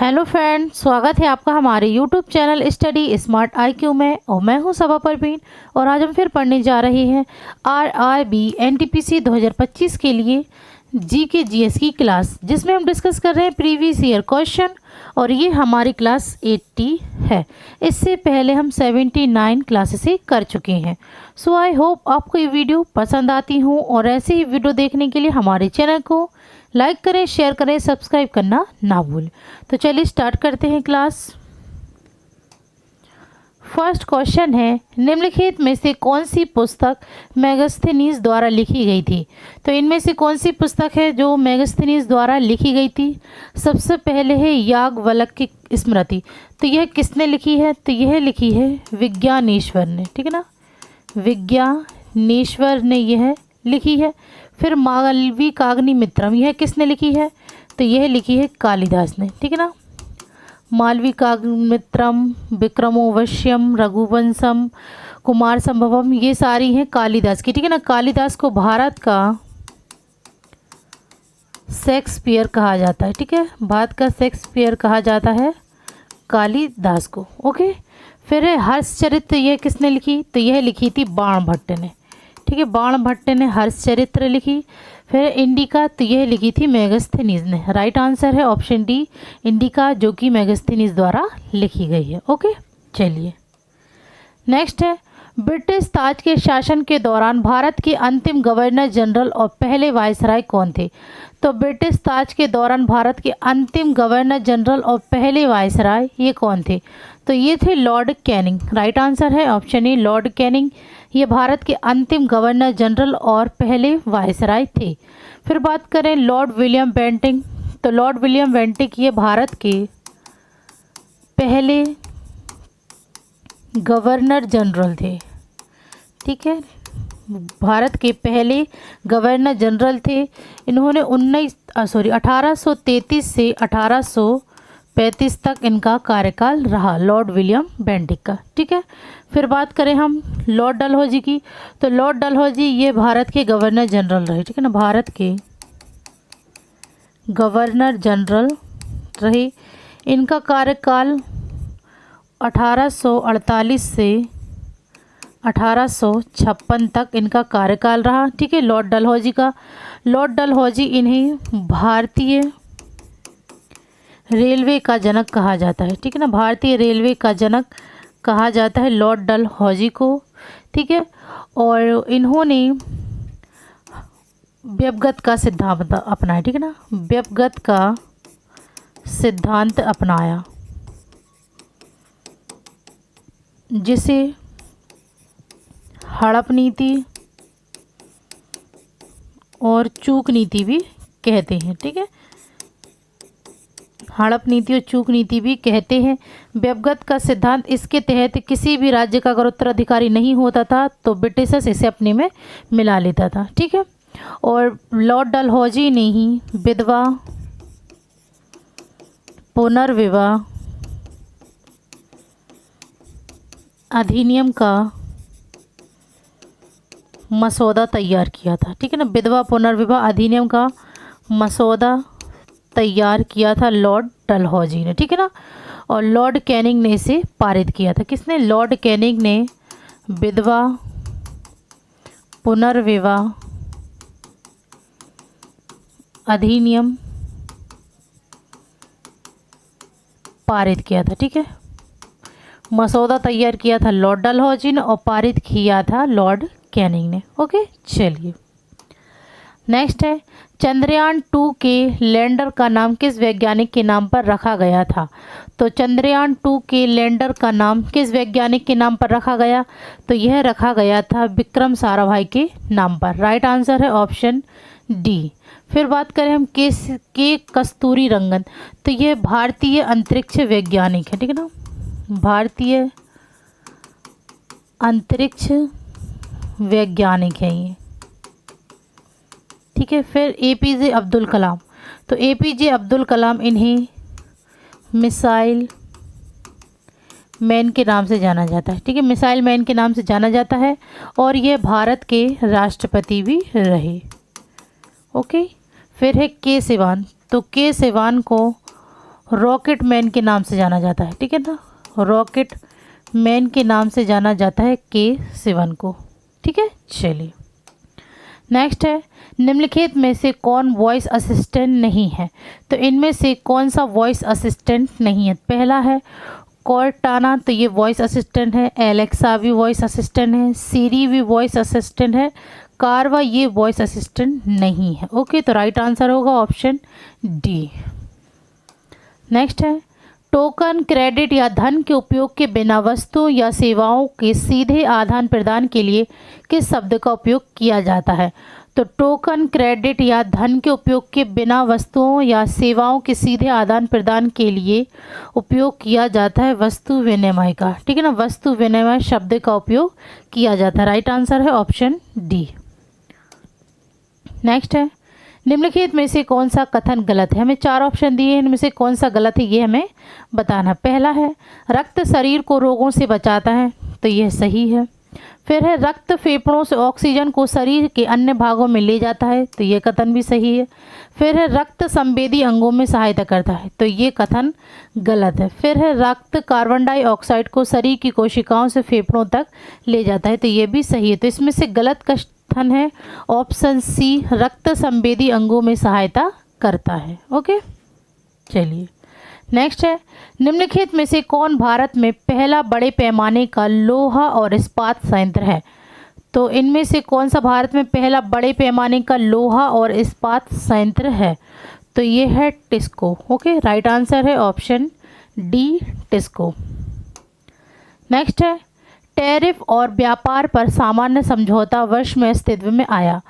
Hello friend, स्वागत है आपका हमारे YouTube channel study smart IQ में। और मैं हूं सबा परवीन और आज हम फिर पढ़ने जा रहे हैं RRB NTPC 2025 के लिए GK GS की क्लास, जिसमें हम डिस्कस कर रहे हैं प्रीवियस ईयर क्वेश्चन। और ये हमारी क्लास 80 है। इससे पहले हम 79 क्लासेस कर चुके हैं। सो आई होप आपको ये वीडियो पसंद आती हो, और ऐसे ही वीडियो देखने के लिए हमारे चैनल को लाइक करें, शेयर करें, सब्सक्राइब करना ना भूलें। तो चलिए स्टार्ट करते हैं क्लास। फर्स्ट क्वेश्चन है, निम्नलिखित में से कौन सी पुस्तक मेगास्थनीज द्वारा लिखी गई थी। तो इनमें से कौन सी पुस्तक है जो मेगास्थनीज द्वारा लिखी गई थी। सबसे पहले है याज्ञवल्क्य की स्मृति। तो यह किसने लिखी है। तो यह लिखी है विज्ञानेश्वर ने, ठीक है ना, विज्ञानेश्वर ने यह लिखी है। फिर मालविकाग्निमित्रम, यह किसने लिखी है। तो यह लिखी है कालिदास ने, ठीक है ना। मालविकाग्निमित्रम, विक्रमोर्वश्यम, रघुवंशम, कुमार संभवम, ये सारी हैं कालिदास की, ठीक है ना। कालिदास को भारत का शेक्सपियर कहा जाता है, ठीक है। भारत का शेक्सपियर कहा जाता है कालिदास को, ओके। फिर है हर्षचरित्र, यह किसने लिखी। तो यह लिखी थी बाणभट्ट ने, ठीक है। बाणभट्ट ने हर्षचरित्र लिखी। फिर इंडिका, तो यह लिखी थी मेगास्थनीज ने। राइट आंसर है ऑप्शन डी, इंडिका, जो कि मेगास्थनीज द्वारा लिखी गई है, ओके। चलिए नेक्स्ट है, ब्रिटिश ताज के शासन के दौरान भारत के अंतिम गवर्नर जनरल और पहले वायसराय कौन थे। तो ब्रिटिश ताज के दौरान भारत के अंतिम गवर्नर जनरल और पहले वायसराय ये कौन थे। तो ये थे लॉर्ड कैनिंग। राइट आंसर है ऑप्शन ए, लॉर्ड कैनिंग। ये भारत के अंतिम गवर्नर जनरल और पहले वायसराय थे। फिर बात करें लॉर्ड विलियम बेंटिंक। तो लॉर्ड विलियम बेंटिंक ये भारत के पहले गवर्नर जनरल थे, ठीक है। भारत के पहले गवर्नर जनरल थे। इन्होंने 1833 से 1835 तक इनका कार्यकाल रहा, लॉर्ड विलियम बेंटिक का, ठीक है। फिर बात करें हम लॉर्ड डलहौजी की। तो लॉर्ड डलहौजी ये भारत के गवर्नर जनरल रहे, ठीक है ना, भारत के गवर्नर जनरल रहे। इनका कार्यकाल 1848 से 1856 तक इनका कार्यकाल रहा, ठीक है, लॉर्ड डलहौजी का। लॉर्ड डलहौजी इन्हें भारतीय रेलवे का जनक कहा जाता है, ठीक है ना, भारतीय रेलवे का जनक कहा जाता है लॉर्ड डलहौजी को, ठीक है। और इन्होंने व्यपगत का सिद्धांत अपनाया, ठीक है ना, व्यपगत का सिद्धांत अपनाया, जिसे हड़प नीति और चूक नीति भी कहते हैं, ठीक है। हड़प नीति और चूक नीति भी कहते हैं। व्यपगत का सिद्धांत, इसके तहत किसी भी राज्य का अगर उत्तराधिकारी नहीं होता था तो ब्रिटिशर्स इसे अपने में मिला लेता था, ठीक है। और लॉर्ड डलहौजी ने ही विधवा पुनर्विवाह अधिनियम का मसौदा तैयार किया था, ठीक है ना। विधवा पुनर्विवाह अधिनियम का मसौदा तैयार किया था लॉर्ड डलहौजी ने, ठीक है ना। और लॉर्ड कैनिंग ने इसे पारित किया था। किसने। लॉर्ड कैनिंग ने विधवा पुनर्विवाह अधिनियम पारित किया था, ठीक है। मसौदा तैयार किया था लॉर्ड डलहौजी ने और पारित किया था लॉर्ड कैनिंग ने, ओके। चलिए नेक्स्ट है, चंद्रयान 2 के लैंडर का नाम किस वैज्ञानिक के नाम पर रखा गया था। तो चंद्रयान 2 के लैंडर का नाम किस वैज्ञानिक के नाम पर रखा गया। तो यह रखा गया था विक्रम साराभाई के नाम पर। राइट आंसर है ऑप्शन डी। फिर बात करें हम के कस्तूरी रंगन। तो यह भारतीय अंतरिक्ष वैज्ञानिक है, ठीक है ना, भारतीय अंतरिक्ष वैज्ञानिक है ये, ठीक है। फिर APJ अब्दुल कलाम। तो APJ अब्दुल कलाम इन्हें मिसाइल मैन के नाम से जाना जाता है, ठीक है, मिसाइल मैन के नाम से जाना जाता है। और ये भारत के राष्ट्रपति भी रहे, ओके। फिर है के सिवान। तो के सिवान को रॉकेट मैन के नाम से जाना जाता है, ठीक है ना, रॉकेट मैन के नाम से जाना जाता है K7 को, ठीक है। चलिए नेक्स्ट है, निम्नलिखित में से कौन वॉइस असिस्टेंट नहीं है? तो इनमें से कौन सा वॉइस असिस्टेंट नहीं है? पहला है कॉर्टाना, तो ये वॉइस असिस्टेंट है। एलेक्सा भी वॉइस असिस्टेंट है। सीरी भी वॉइस असिस्टेंट है। कारवा ये वॉइस असिस्टेंट नहीं है। ओके, तो राइट आंसर होगा ऑप्शन डी। नेक्स्ट है, टोकन, क्रेडिट या धन के उपयोग के बिना वस्तुओं या सेवाओं के सीधे आदान प्रदान के लिए किस शब्द का उपयोग किया जाता है? तो टोकन, क्रेडिट या धन के उपयोग के बिना वस्तुओं या सेवाओं के सीधे आदान प्रदान के लिए उपयोग किया जाता है वस्तु विनिमय का, ठीक है ना, वस्तु विनिमय शब्द का उपयोग किया जाता है। राइट आंसर है ऑप्शन डी। नेक्स्ट है, निम्नलिखित में से कौन सा कथन गलत है? हमें चार ऑप्शन दिए हैं, इनमें से कौन सा गलत है ये हमें बताना। पहला है रक्त शरीर को रोगों से बचाता है, तो यह सही है। फिर है रक्त फेफड़ों से ऑक्सीजन को शरीर के अन्य भागों में ले जाता है, तो ये कथन भी सही है। फिर है रक्त संवेदी अंगों में सहायता करता है, तो ये कथन गलत है। फिर है रक्त कार्बन डाइऑक्साइड को शरीर की कोशिकाओं से फेफड़ों तक ले जाता है, तो ये भी सही है। तो इसमें से गलत कथन है ऑप्शन सी, रक्त संवेदी अंगों में सहायता करता है। ओके, चलिए नेक्स्ट है, निम्नलिखित में से कौन भारत में पहला बड़े पैमाने का लोहा और इस्पात संयंत्र है? तो इनमें से कौन सा भारत में पहला बड़े पैमाने का लोहा और इस्पात संयंत्र है? तो ये है टिस्को। ओके, राइट आंसर है ऑप्शन डी, टिस्को। नेक्स्ट है, टैरिफ और व्यापार पर सामान्य समझौता वर्ष में अस्तित्व में आया?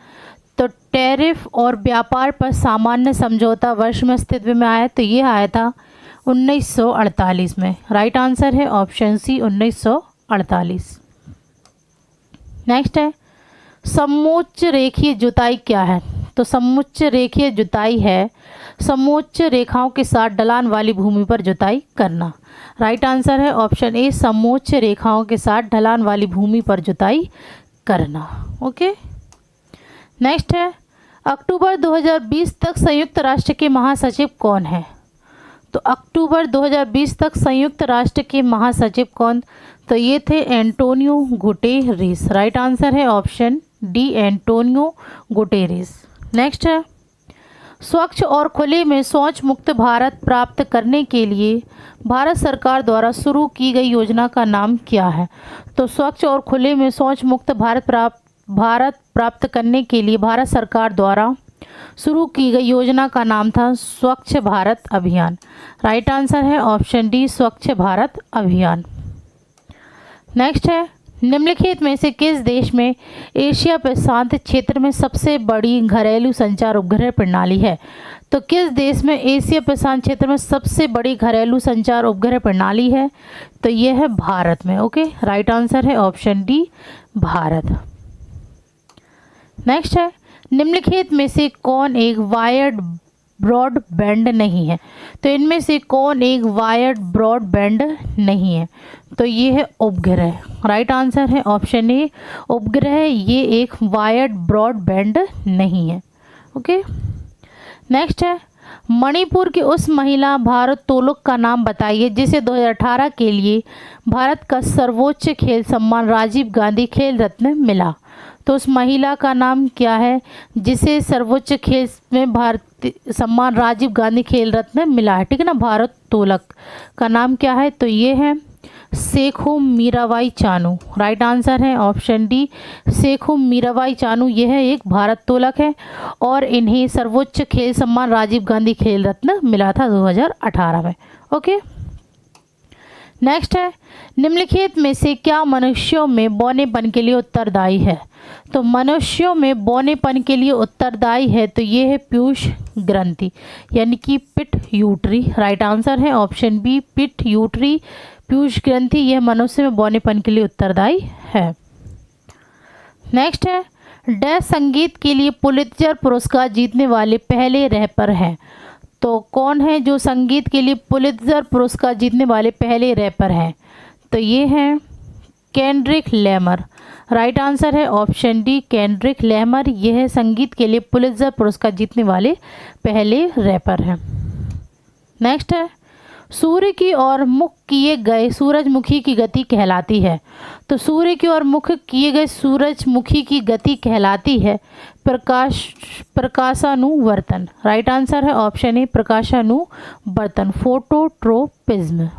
तो टैरिफ और व्यापार पर सामान्य समझौता वर्ष में अस्तित्व में आया, तो ये आया था 1948 में। राइट आंसर है ऑप्शन सी, 1948। नेक्स्ट है, समोच्च रेखीय जुताई क्या है? तो समोच्च रेखीय जुताई है समोच्च रेखाओं के साथ ढलान वाली भूमि पर जुताई करना। राइट आंसर है ऑप्शन ए, समोच्च रेखाओं के साथ ढलान वाली भूमि पर जुताई करना। ओके, नेक्स्ट है, अक्टूबर 2020 तक संयुक्त राष्ट्र के महासचिव कौन है? तो अक्टूबर 2020 तक संयुक्त राष्ट्र के महासचिव कौन? तो ये थे एंटोनियो गुटेरेस। राइट आंसर है option D, Antonio Guterres. Next है, स्वच्छ और खुले में शौच मुक्त भारत प्राप्त करने के लिए भारत सरकार द्वारा शुरू की गई योजना का नाम क्या है? तो स्वच्छ और खुले में शौच मुक्त भारत प्राप्त करने के लिए भारत सरकार द्वारा शुरू की गई योजना का नाम था स्वच्छ भारत अभियान। राइट आंसर है ऑप्शन डी, स्वच्छ भारत अभियान। नेक्स्ट है, निम्नलिखित में से किस देश में एशिया प्रशांत क्षेत्र में सबसे बड़ी घरेलू संचार उपग्रह प्रणाली है? तो किस देश में एशिया प्रशांत क्षेत्र में सबसे बड़ी घरेलू संचार उपग्रह प्रणाली है? तो यह है भारत में। ओके, राइट आंसर है ऑप्शन डी, भारत। नेक्स्ट है, निम्नलिखित में से कौन एक वायर्ड ब्रॉडबैंड नहीं है? तो इनमें से कौन एक वायर्ड ब्रॉडबैंड नहीं है? तो ये है उपग्रह। राइट आंसर है ऑप्शन ए, उपग्रह ये एक वायर्ड ब्रॉडबैंड नहीं है। ओके, नेक्स्ट है, मणिपुर की उस महिला भारोत्तोलक का नाम बताइए जिसे 2018 के लिए भारत का सर्वोच्च खेल सम्मान राजीव गांधी खेल रत्न मिला। तो उस महिला का नाम क्या है जिसे सर्वोच्च खेल में भारतीय सम्मान राजीव गांधी खेल रत्न मिला है? ठीक है ना, भारोत्तोलक का नाम क्या है? तो ये है सेखो मीराबाई चानू। राइट आंसर है ऑप्शन डी, सेखो मीराबाई चानू। यह एक भारोत्तोलक है और इन्हें सर्वोच्च खेल सम्मान राजीव गांधी खेल रत्न मिला था 2018 में। ओके, नेक्स्ट है, निम्नलिखित में से क्या मनुष्यों में बौनेपन के लिए उत्तरदायी है? तो मनुष्यों में बौनेपन के लिए उत्तरदायी है, तो ये है पीयूष ग्रंथि यानी कि पिट्यूटरी। राइट आंसर है ऑप्शन बी, पिट्यूटरी, पीयूष ग्रंथि, यह मनुष्य में बौनेपन के लिए उत्तरदायी है। नेक्स्ट है, डैश संगीत के लिए पुलित्जर पुरस्कार जीतने वाले पहले रैपर हैं? तो कौन है जो संगीत के लिए पुलित्जर पुरस्कार जीतने वाले पहले रैपर हैं? तो ये हैं केंड्रिक लैमर। राइट आंसर है ऑप्शन डी, केंड्रिक लैमर, यह संगीत के लिए पुलित्जर पुरस्कार जीतने वाले पहले रैपर हैं। नेक्स्ट है, सूर्य की ओर मुख किए गए सूरजमुखी की गति कहलाती है। तो सूर्य की ओर मुख किए गए सूरजमुखी की गति कहलाती है प्रकाशानुवर्तन। राइट आंसर है ऑप्शन ए प्रकाशानुवर्तन, फोटोट्रोपिज्म।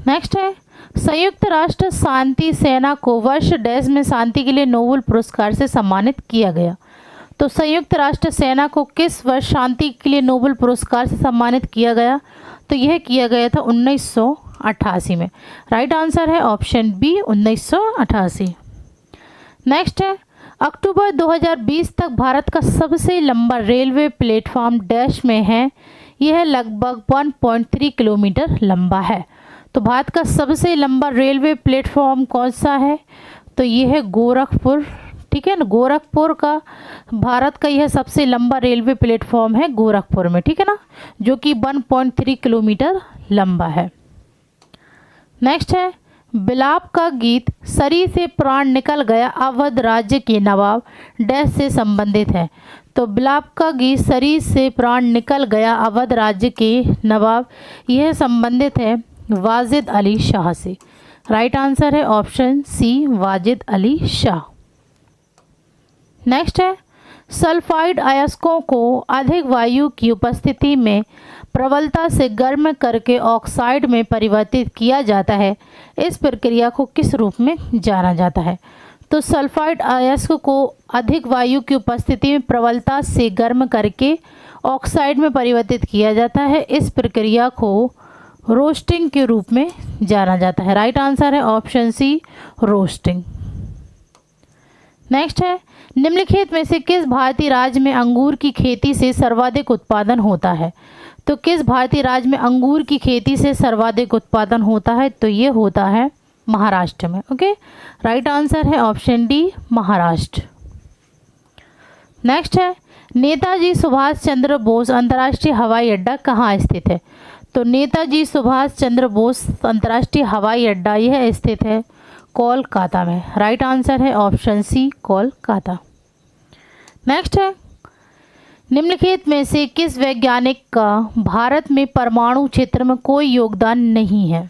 नेक्स्ट है संयुक्त राष्ट्र शांति सेना को वर्ष डैश में शांति के लिए नोबेल पुरस्कार से सम्मानित किया गया। तो संयुक्त राष्ट्र सेना को किस वर्ष शांति के लिए नोबेल पुरस्कार से सम्मानित किया गया? तो यह किया गया था 1988 में। राइट आंसर है ऑप्शन बी 1988। नेक्स्ट है अक्टूबर 2020 तक भारत का सबसे लंबा रेलवे प्लेटफॉर्म डैश में है। यह लगभग 1.3 किलोमीटर लंबा है। तो भारत का सबसे लंबा रेलवे प्लेटफॉर्म कौन सा है? तो यह है गोरखपुर, ठीक है ना, गोरखपुर का भारत का यह सबसे लंबा रेलवे प्लेटफॉर्म है गोरखपुर में, ठीक है ना, जो कि 1.3 किलोमीटर लंबा है। नेक्स्ट है बिलाप का गीत सरी से प्राण निकल गया अवध राज्य के नवाब डैश से संबंधित है। तो बिलाप का गीत सरी से प्राण निकल गया अवध राज्य के नवाब, यह संबंधित है वाजिद अली शाह से। राइट आंसर है option C Wajid Ali Shah. Next है सल्फाइड अयस्कों को अधिक वायु की उपस्थिति में प्रबलता से गर्म करके ऑक्साइड में परिवर्तित किया जाता है। इस प्रक्रिया को किस रूप में जाना जाता है? तो सल्फाइड अयस्क को अधिक वायु की उपस्थिति में प्रबलता से गर्म करके ऑक्साइड में परिवर्तित किया जाता है। इस प्रक्रिया को रोस्टिंग के रूप में जाना जाता है। राइट आंसर है ऑप्शन सी रोस्टिंग। नेक्स्ट है निम्नलिखित में से किस भारतीय राज्य में अंगूर की खेती से सर्वाधिक उत्पादन होता है? तो किस भारतीय राज्य में अंगूर की खेती से सर्वाधिक उत्पादन होता है? तो ये होता है महाराष्ट्र में। ओके, राइट आंसर है ऑप्शन डी महाराष्ट्र। नेक्स्ट है नेताजी सुभाष चंद्र बोस अंतर्राष्ट्रीय हवाई अड्डा कहाँ स्थित है? तो नेताजी सुभाष चंद्र बोस अंतर्राष्ट्रीय हवाई अड्डा यह स्थित है कोलकाता में। राइट आंसर है ऑप्शन सी कोलकाता। नेक्स्ट है निम्नलिखित में से किस वैज्ञानिक का भारत में परमाणु क्षेत्र में कोई योगदान नहीं है?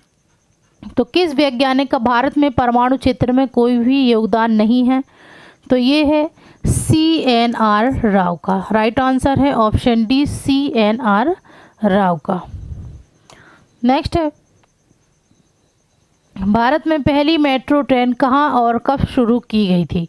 तो किस वैज्ञानिक का भारत में परमाणु क्षेत्र में कोई भी योगदान नहीं है? तो ये है CNR राव का। राइट आंसर है ऑप्शन डी CNR राव का। नेक्स्ट है भारत में पहली मेट्रो ट्रेन कहाँ और कब शुरू की गई थी?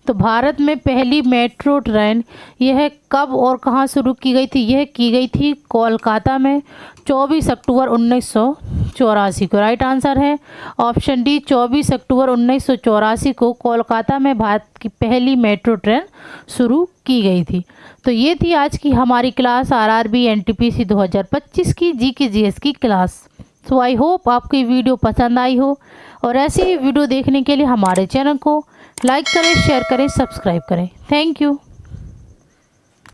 तो भारत में पहली मेट्रो ट्रेन यह कब और कहाँ शुरू की गई थी? यह की गई थी कोलकाता में 24 अक्टूबर 1984 को। राइट आंसर है ऑप्शन डी 24 अक्टूबर 1984 को कोलकाता में भारत की पहली मेट्रो ट्रेन शुरू की गई थी। तो ये थी आज की हमारी क्लास RRB NTPC 2025 की GK GS की क्लास। सो आई होप आपको ये वीडियो पसंद आई हो, और ऐसी ही वीडियो देखने के लिए हमारे चैनल को लाइक करें, शेयर करें, सब्सक्राइब करें। Thank you.